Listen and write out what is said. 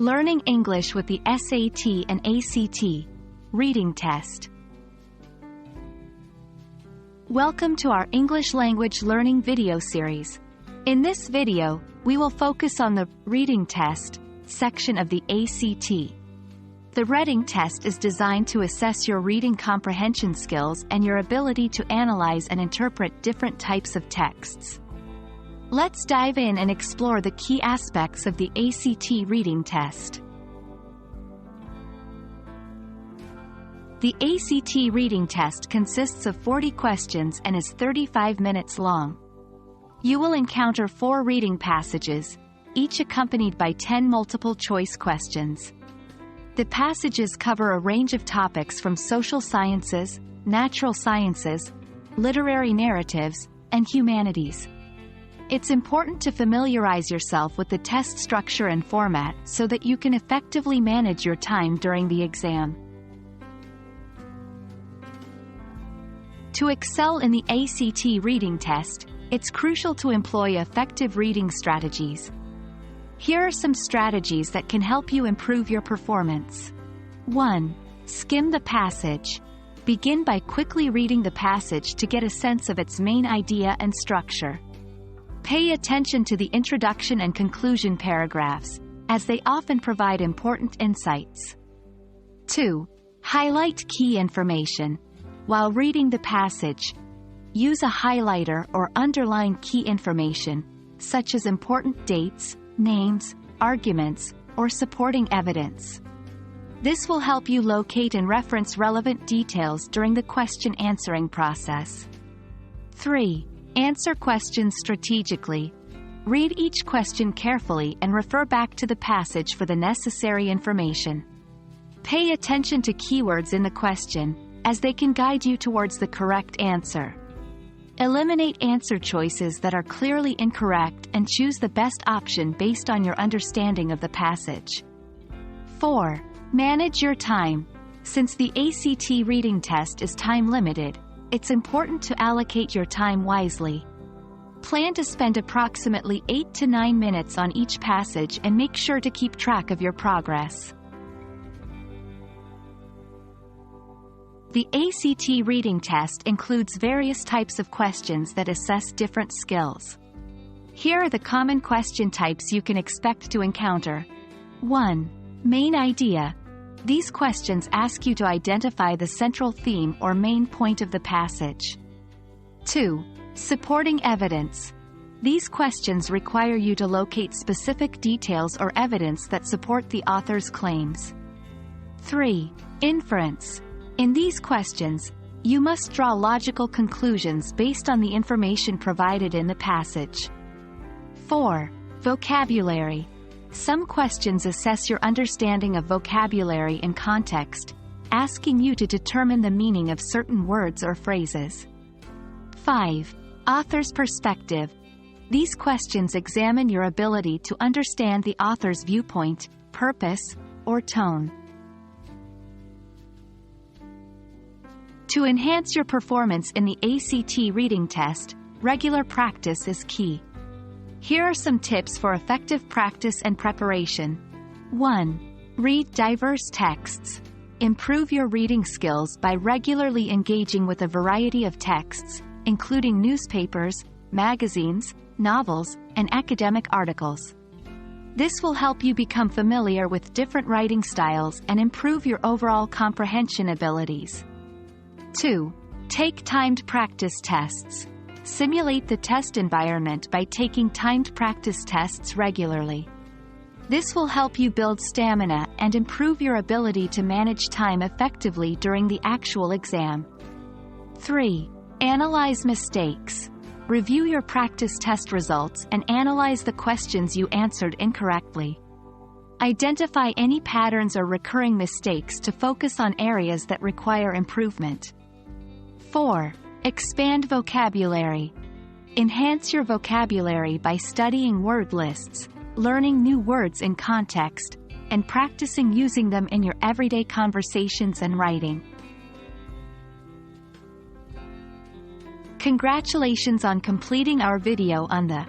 Learning English with the SAT and ACT Reading Test. Welcome to our English language learning video series. In this video, we will focus on the Reading Test section of the ACT. The reading test is designed to assess your reading comprehension skills and your ability to analyze and interpret different types of texts. Let's dive in and explore the key aspects of the ACT reading test. The ACT reading test consists of 40 questions and is 35 minutes long. You will encounter 4 reading passages, each accompanied by 10 multiple-choice questions. The passages cover a range of topics from social sciences, natural sciences, literary narratives, and humanities. It's important to familiarize yourself with the test structure and format so that you can effectively manage your time during the exam. To excel in the ACT reading test, it's crucial to employ effective reading strategies. Here are some strategies that can help you improve your performance. 1. Skim the passage. Begin by quickly reading the passage to get a sense of its main idea and structure. Pay attention to the introduction and conclusion paragraphs, as they often provide important insights. 2. Highlight key information. While reading the passage, use a highlighter or underline key information, such as important dates, names, arguments, or supporting evidence. This will help you locate and reference relevant details during the question answering process. 3. Answer questions strategically. Read each question carefully and refer back to the passage for the necessary information. Pay attention to keywords in the question, as they can guide you towards the correct answer. Eliminate answer choices that are clearly incorrect and choose the best option based on your understanding of the passage. 4. Manage your time. Since the ACT reading test is time-limited, it's important to allocate your time wisely. Plan to spend approximately 8 to 9 minutes on each passage and make sure to keep track of your progress. The ACT reading test includes various types of questions that assess different skills. Here are the common question types you can expect to encounter. 1. Main idea. These questions ask you to identify the central theme or main point of the passage. 2. Supporting evidence. These questions require you to locate specific details or evidence that support the author's claims. 3. Inference. In these questions, you must draw logical conclusions based on the information provided in the passage. 4. Vocabulary. Some questions assess your understanding of vocabulary in context, asking you to determine the meaning of certain words or phrases. 5. Author's perspective. These questions examine your ability to understand the author's viewpoint, purpose, or tone. To enhance your performance in the ACT reading test, regular practice is key. Here are some tips for effective practice and preparation. 1. Read diverse texts. Improve your reading skills by regularly engaging with a variety of texts, including newspapers, magazines, novels, and academic articles. This will help you become familiar with different writing styles and improve your overall comprehension abilities. 2. Take timed practice tests. Simulate the test environment by taking timed practice tests regularly. This will help you build stamina and improve your ability to manage time effectively during the actual exam. 3. Analyze mistakes. Review your practice test results and analyze the questions you answered incorrectly. Identify any patterns or recurring mistakes to focus on areas that require improvement. 4. Expand vocabulary. Enhance your vocabulary by studying word lists, learning new words in context, and practicing using them in your everyday conversations and writing. Congratulations on completing our video on the